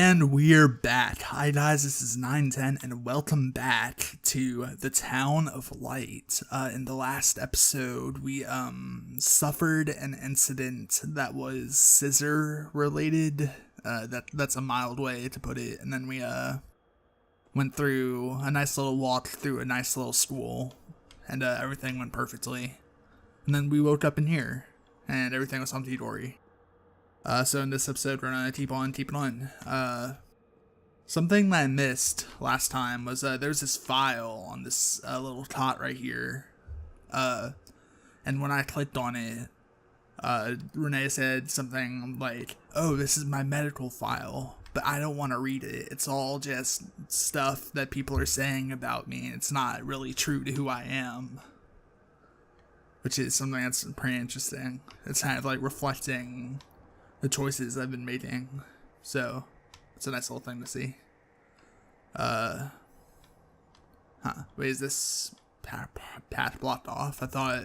And we're back. Hi guys, this is Nineten, and welcome back to the Town of Light. In the last episode, we suffered an incident that was scissor related. That's a mild way to put it. And then we went through a nice little walk through a nice little school, and everything went perfectly. And then we woke up in here, and everything was hunky-dory. So in this episode, we're gonna keep on keeping on. Something that I missed last time was there's this file on this little tot right here. And when I clicked on it, Renee said something like, "Oh, this is my medical file," but I don't want to read it. It's all just stuff that people are saying about me. It's not really true to who I am, which is something that's pretty interesting. It's kind of like reflecting the choices I've been making, so it's a nice little thing to see. Wait, is this path blocked off? I thought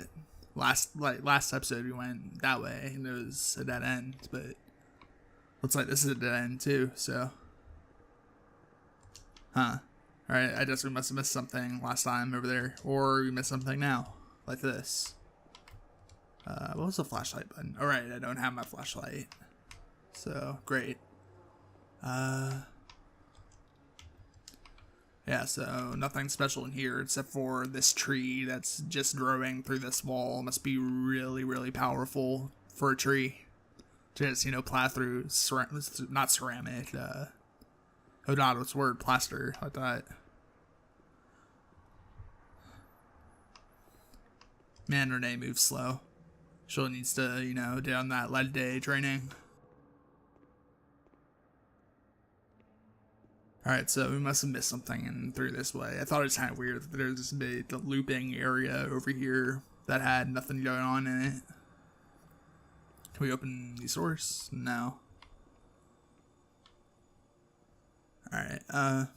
last episode we went that way and it was a dead end, but looks like this is a dead end too. So, all right. I guess we must have missed something last time over there, or we missed something now, like this. What was the flashlight button? All right, I don't have my flashlight. So, great. Yeah, so nothing special in here except for this tree that's just growing through this wall. Must be really, really powerful for a tree. Just, plow through, not ceramic, oh god, what's the word? Plaster, like that. Man, Renee moves slow. She needs to, get on that lead day training. Alright, so we must have missed something in through this way. I thought it was kind of weird that there's this big looping area over here that had nothing going on in it. Can we open these doors? No. Alright, Oh,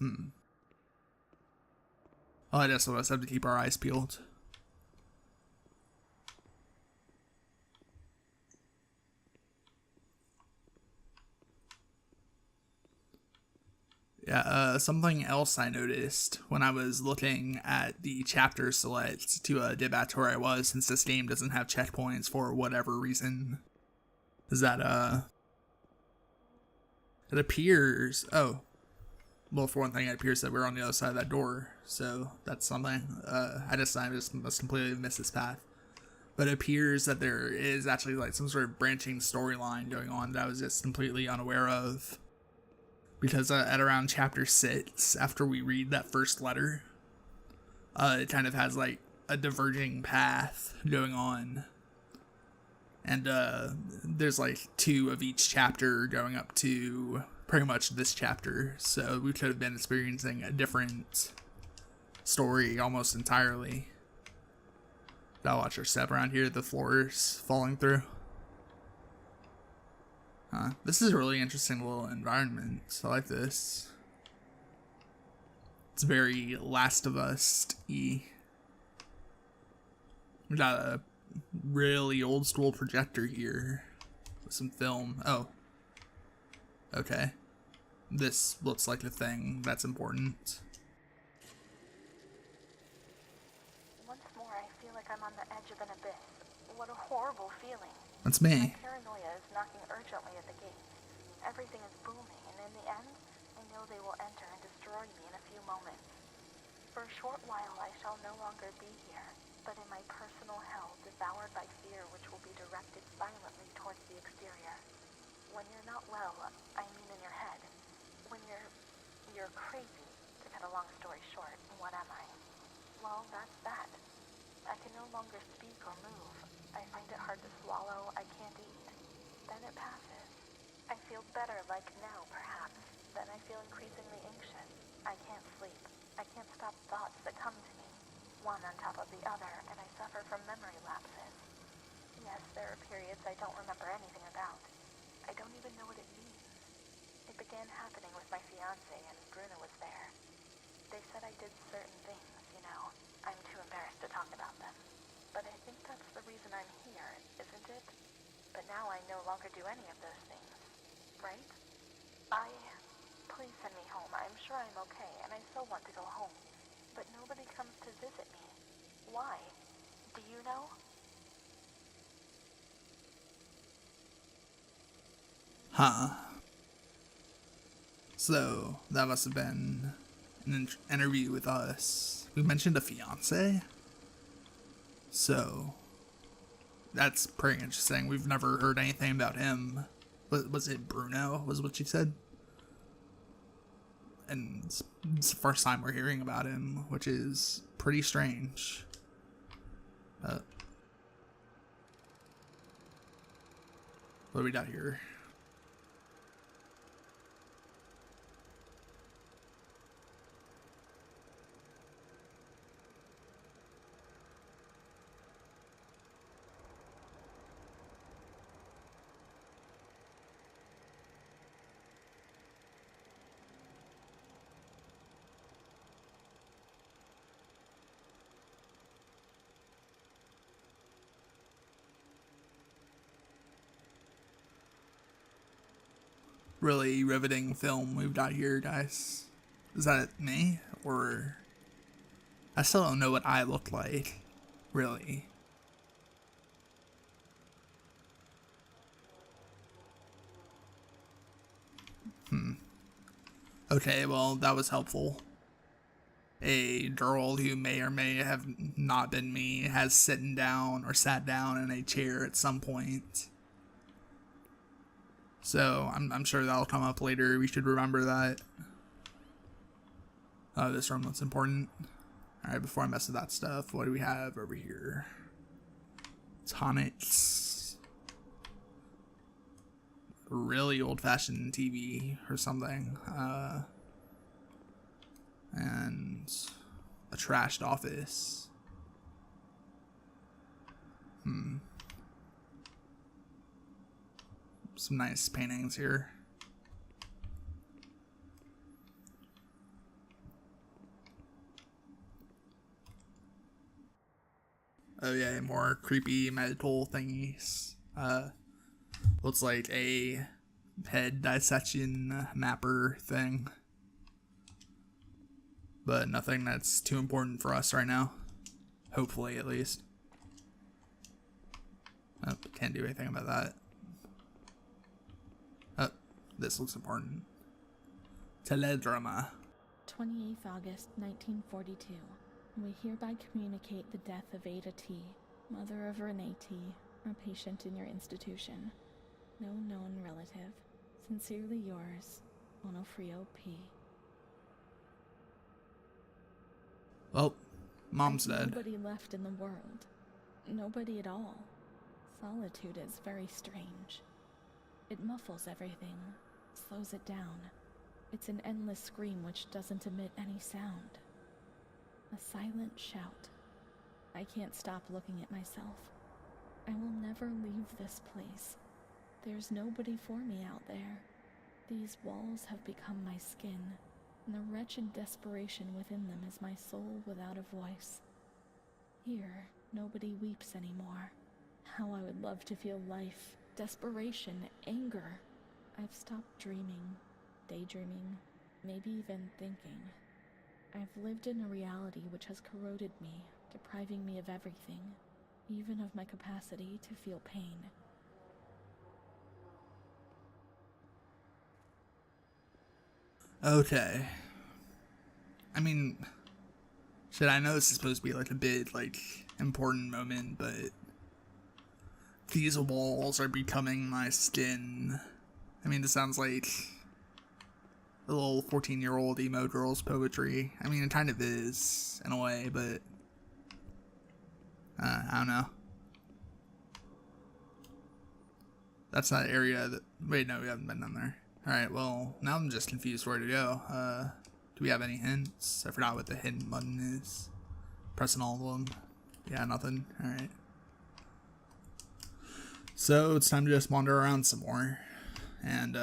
I guess we'll just have to keep our eyes peeled. Yeah, something else I noticed when I was looking at the chapter select to get back to where I was, since this game doesn't have checkpoints for whatever reason, is that, it appears, well, for one thing, it appears that we're on the other side of that door, so that's something. I just must completely miss this path. But it appears that there is actually, like, some sort of branching storyline going on that I was just completely unaware of. Because at around chapter 6, after we read that first letter, it kind of has like a diverging path going on. And there's like 2 of each chapter going up to pretty much this chapter. So we could have been experiencing a different story almost entirely. Gotta watch our step around here. The floor is falling through. This is a really interesting little environment. I like this. It's very Last of Us-y. We got a really old school projector here with some film. Oh. Okay. This looks like a thing that's important. Once more, I feel like I'm on the edge of an abyss. What a horrible feeling. That's me. My paranoia is knocking urgently at the gate. Everything is booming, and in the end, I know they will enter and destroy me in a few moments. For a short while, I shall no longer be here, but in my personal hell, devoured by fear which will be directed violently towards the exterior. When you're not well, I mean in your head. When you're crazy, to cut a long story short, what am I? Well, that's that. I can no longer speak or move. I find it hard to swallow. I can't eat. Then it passes. I feel better, like now, perhaps. Then I feel increasingly anxious. I can't sleep. I can't stop thoughts that come to me, one on top of the other, and I suffer from memory lapses. Yes, there are periods I don't remember anything about. I don't even know what it means. It began happening with my fiancé, and Bruno was there. They said I did certain things, I'm too embarrassed to talk about them. But I think that's the reason I'm here, isn't it? But now I no longer do any of those things, right? I Please send me home. I'm sure I'm okay, and I still want to go home. But nobody comes to visit me. Why? Do you know? Huh. So, that must have been an interview with us. We mentioned a fiance? So, that's pretty interesting. We've never heard anything about him. Was it Bruno, was what she said? And it's the first time we're hearing about him, which is pretty strange. What do we got here? Really riveting film we've got here, guys. Is that me? Or I still don't know what I look like, really. Okay, well, that was helpful. A girl who may or may have not been me has sat down in a chair at some point. So I'm sure that'll come up later. We should remember that. This room looks important. Alright, before I mess with that stuff, what do we have over here? Tonics. Really old-fashioned TV or something. And a trashed office. Some nice paintings here. Oh yeah, more creepy medical thingies. Looks like a head dissection mapper thing. But nothing that's too important for us right now. Hopefully, at least. Oh, can't do anything about that. Oh, this looks important. Teledrama. 28th August 1942. We hereby communicate the death of Ada T., mother of Renee T., a patient in your institution. No known relative. Sincerely yours, Onofrio P. Well, Mom's dead. Nobody left in the world. Nobody at all. Solitude is very strange. It muffles everything, slows it down. It's an endless scream which doesn't emit any sound. A silent shout. I can't stop looking at myself. I will never leave this place. There's nobody for me out there. These walls have become my skin, and the wretched desperation within them is my soul without a voice. Here, nobody weeps anymore. How I would love to feel life, desperation, anger. I've stopped dreaming, daydreaming, maybe even thinking. I've lived in a reality which has corroded me, depriving me of everything, even of my capacity to feel pain. Okay. I mean, shit, I know this is supposed to be like a bit, like, important moment, but these walls are becoming my skin. I mean, this sounds like a little 14-year-old emo girl's poetry. I mean, it kind of is, in a way, but I don't know. That's that area that... Wait, no, we haven't been down there. Alright, well, now I'm just confused where to go. Do we have any hints? I forgot what the hint button is. Pressing all of them. Yeah, nothing. Alright. So, it's time to just wander around some more. And,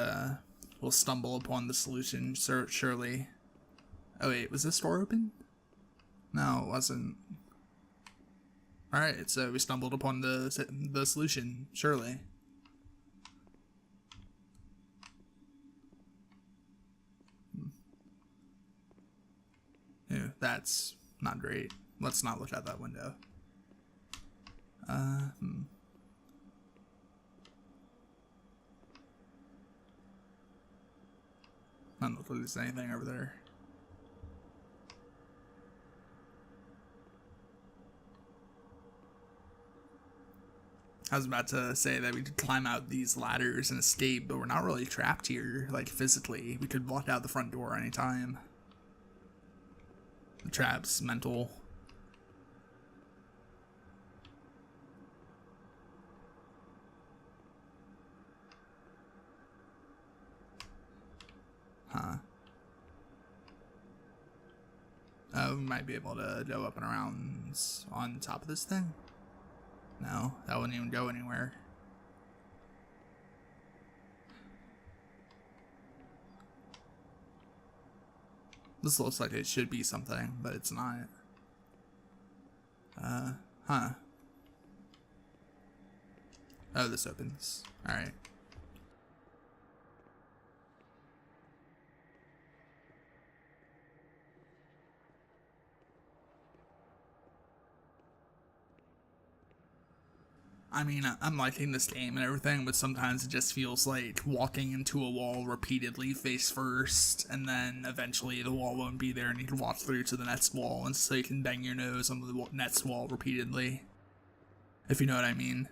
we'll stumble upon the solution, surely. Oh wait, was this door open? No, it wasn't. Alright, so we stumbled upon the solution, surely. That's not great. Let's not look out that window. I don't know if there's anything over there. I was about to say that we could climb out these ladders and escape, but we're not really trapped here, like physically. We could walk out the front door anytime. The trap's mental. Huh. We might be able to go up and around on top of this thing. No, that wouldn't even go anywhere. This looks like it should be something, but it's not. Huh. Oh, this opens. Alright. I mean, I'm liking this game and everything, but sometimes it just feels like walking into a wall repeatedly face first, and then eventually the wall won't be there and you can walk through to the next wall, and so you can bang your nose on the next wall repeatedly. If you know what I mean.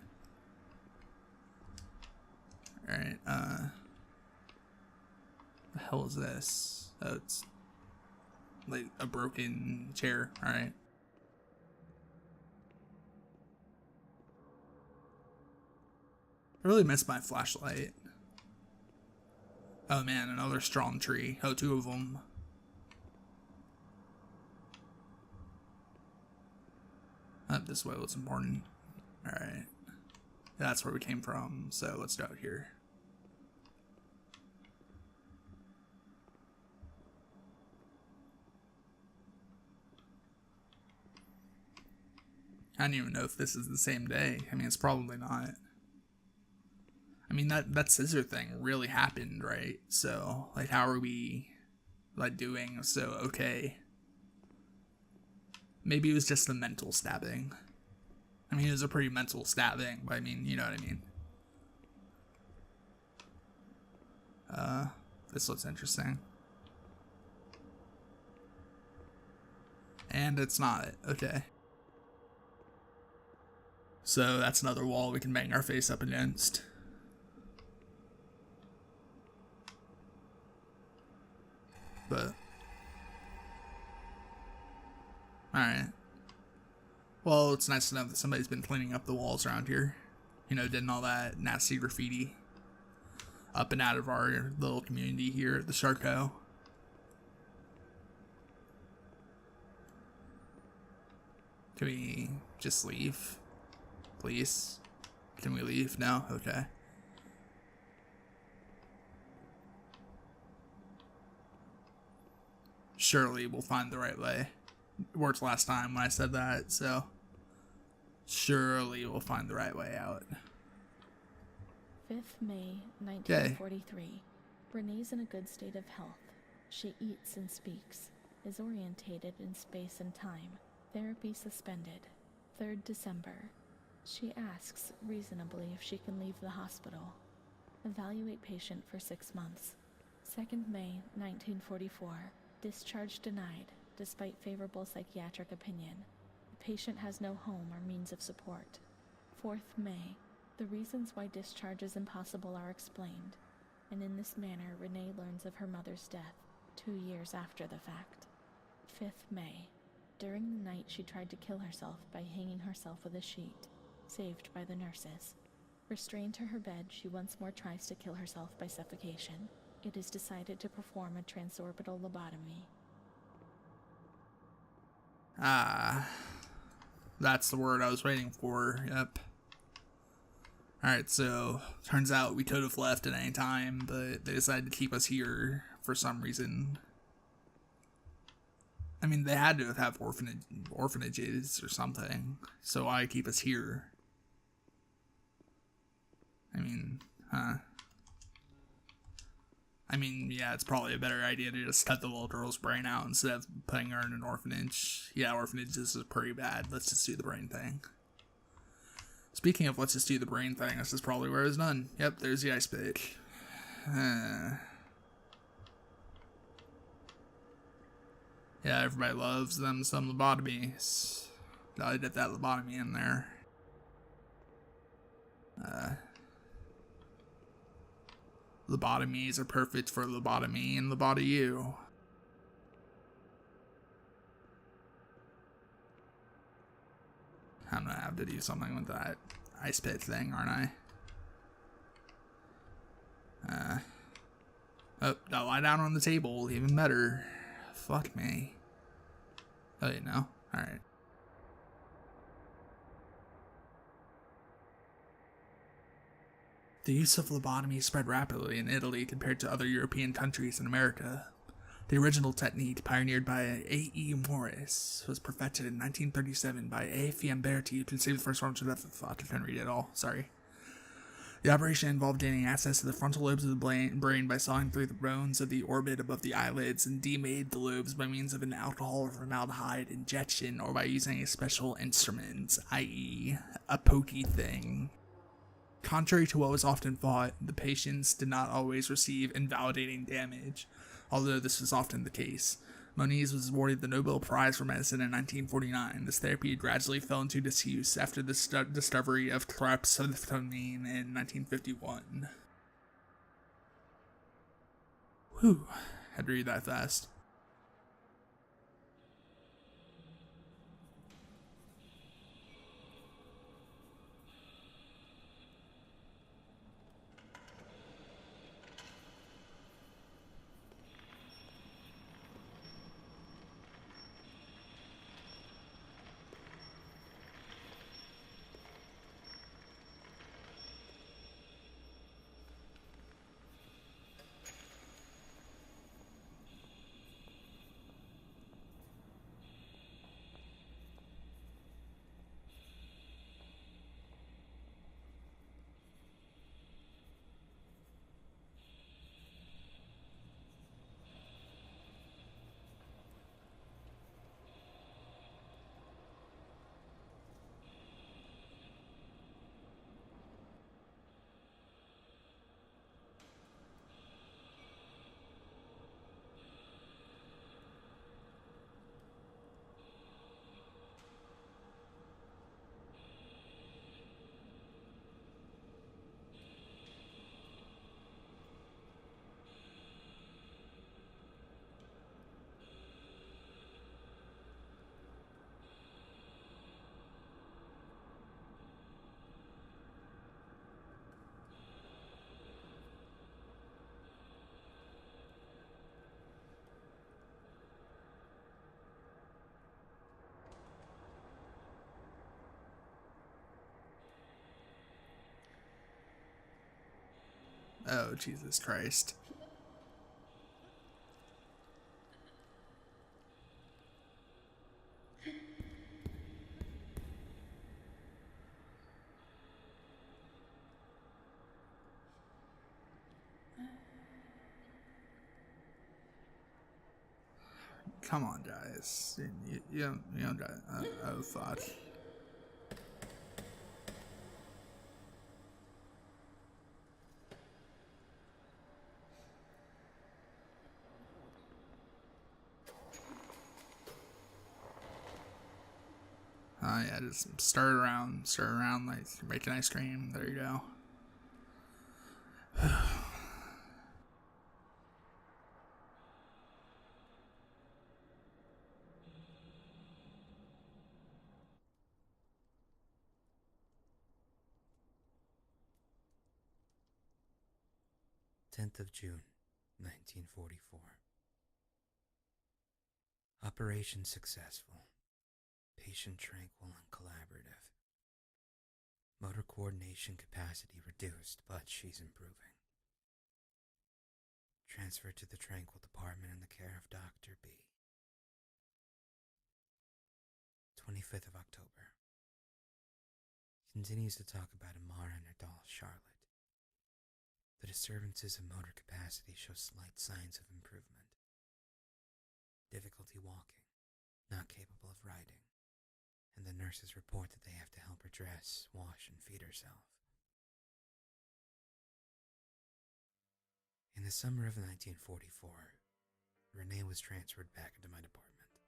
Alright, the hell is this? Oh, it's like a broken chair, alright. I really miss my flashlight. Oh man, another strong tree. Oh, two of them. This way was important. Alright. That's where we came from, so let's go out here. I don't even know if this is the same day. I mean, it's probably not. I mean, that scissor thing really happened, right? So, like, how are we, like, doing so okay? Maybe it was just a mental stabbing. I mean, it was a pretty mental stabbing, but I mean, you know what I mean. This looks interesting. And it's not. Okay. So, that's another wall we can bang our face up against. But alright. Well, it's nice to know that somebody's been cleaning up the walls around here. You know, getting all that nasty graffiti up and out of our little community here at the Sharko. Can we just leave? Please? Can we leave? No? Okay. Surely we'll find the right way. It worked last time when I said that, so surely we'll find the right way out. 5th May, 1943. Renee's in a good state of health. She eats and speaks, is orientated in space and time. Therapy suspended. 3rd December. She asks, reasonably, if she can leave the hospital. Evaluate patient for 6 months. 2nd May, 1944. Discharge denied, despite favorable psychiatric opinion. The patient has no home or means of support. 4th May. The reasons why discharge is impossible are explained, and in this manner Renee learns of her mother's death 2 years after the fact. 5th May. During the night she tried to kill herself by hanging herself with a sheet, saved by the nurses. Restrained to her bed, she once more tries to kill herself by suffocation. It is decided to perform a transorbital lobotomy. Ah, that's the word I was waiting for. Yep. Alright, so turns out we could have left at any time, but they decided to keep us here for some reason. I mean, they had to have orphanages or something, so why keep us here? I mean, huh? I mean, yeah, it's probably a better idea to just cut the little girl's brain out instead of putting her in an orphanage. Yeah, orphanages is pretty bad. Let's just do the brain thing. Speaking of let's just do the brain thing, this is probably where it's done. Yep, there's the ice pick. Yeah, everybody loves them some lobotomies. Gotta get that lobotomy in there. Lobotomies are perfect for lobotomy and lobotomy you. I'm gonna have to do something with that ice pit thing, aren't I? Oh, I'll lie down on the table, even better. Fuck me. Oh, you know? Alright. The use of lobotomy spread rapidly in Italy compared to other European countries and America. The original technique, pioneered by A.E. Morris, was perfected in 1937 by A. Fiamberti, who conceived the first one to death. I couldn't read it all, sorry. The operation involved gaining access to the frontal lobes of the brain by sawing through the bones of the orbit above the eyelids and demade the lobes by means of an alcohol or formaldehyde injection or by using a special instrument, i.e., a pokey thing. Contrary to what was often thought, the patients did not always receive invalidating damage, although this was often the case. Moniz was awarded the Nobel Prize for Medicine in 1949. This therapy gradually fell into disuse after the discovery of chlorpheniramine in 1951. Whew, had to read that fast. Oh, Jesus Christ. Come on, guys. You don't oh, fuck. Yeah, just stir it around like you're making ice cream. There you go. 10th of June, 1944. Operation successful. Patient tranquil and collaborative. Motor coordination capacity reduced, but she's improving. Transferred to the tranquil department in the care of Dr. B. 25th of October. Continues to talk about Amara and her doll, Charlotte. The disturbances of motor capacity show slight signs of improvement. Difficulty walking, not capable of riding, and the nurses report that they have to help her dress, wash, and feed herself. In the summer of 1944, Renee was transferred back into my department.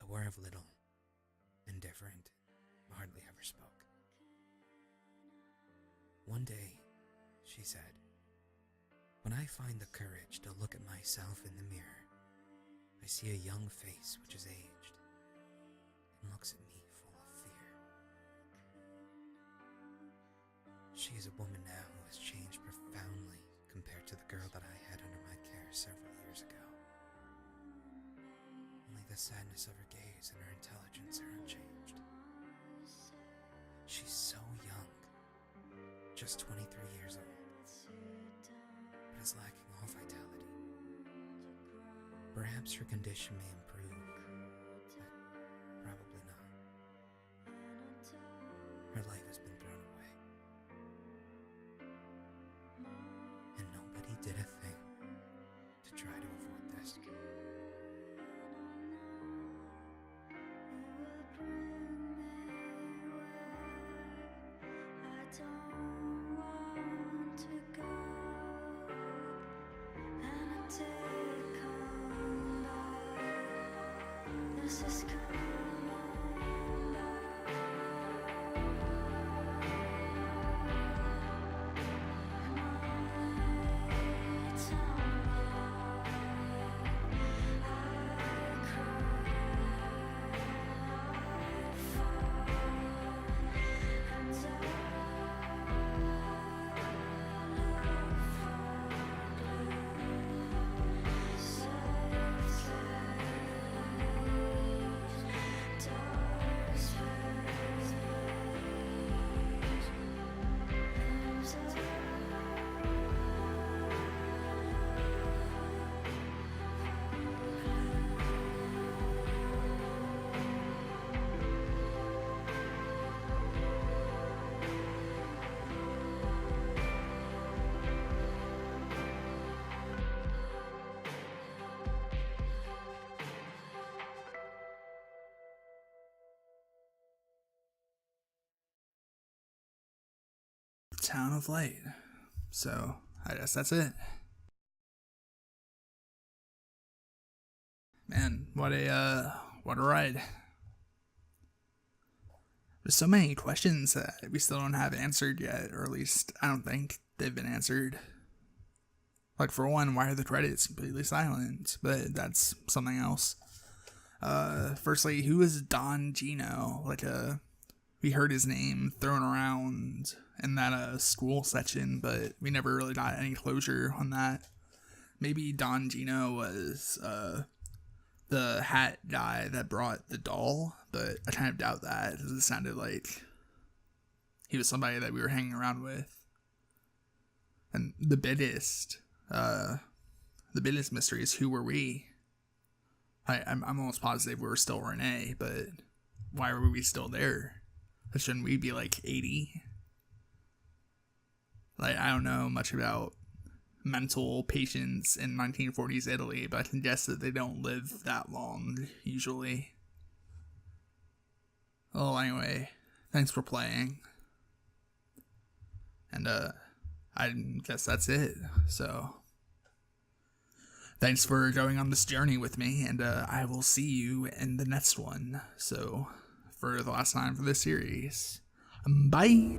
Aware of little, indifferent, hardly ever spoke. One day, she said, "When I find the courage to look at myself in the mirror, I see a young face which is aged and looks at me full of fear." She is a woman now who has changed profoundly compared to the girl that I had under my care several years ago. Only the sadness of her gaze and her intelligence are unchanged. She's so young, just 23 years old, but is lacking all vitality. Perhaps her condition may improve, but probably not. Her life has been thrown away, and nobody did a thing to try to avoid this. Town of Light. So, I guess that's it. Man, what a ride. There's so many questions that we still don't have answered yet, or at least I don't think they've been answered. Like, for one, why are the credits completely silent? But that's something else. Firstly, who is Don Gino? We heard his name thrown around in that school section, but we never really got any closure on that. Maybe Don Gino was the hat guy that brought the doll, but I kind of doubt that, because it sounded like he was somebody that we were hanging around with. And the biggest mystery is, who were we? I'm almost positive we were still Renee, but why were we still there? Shouldn't we be like 80? Like, I don't know much about mental patients in 1940s Italy, but I can guess that they don't live that long, usually. Well, anyway, thanks for playing. And, I guess that's it. So, thanks for going on this journey with me, and I will see you in the next one. So, for the last time for this series, bye!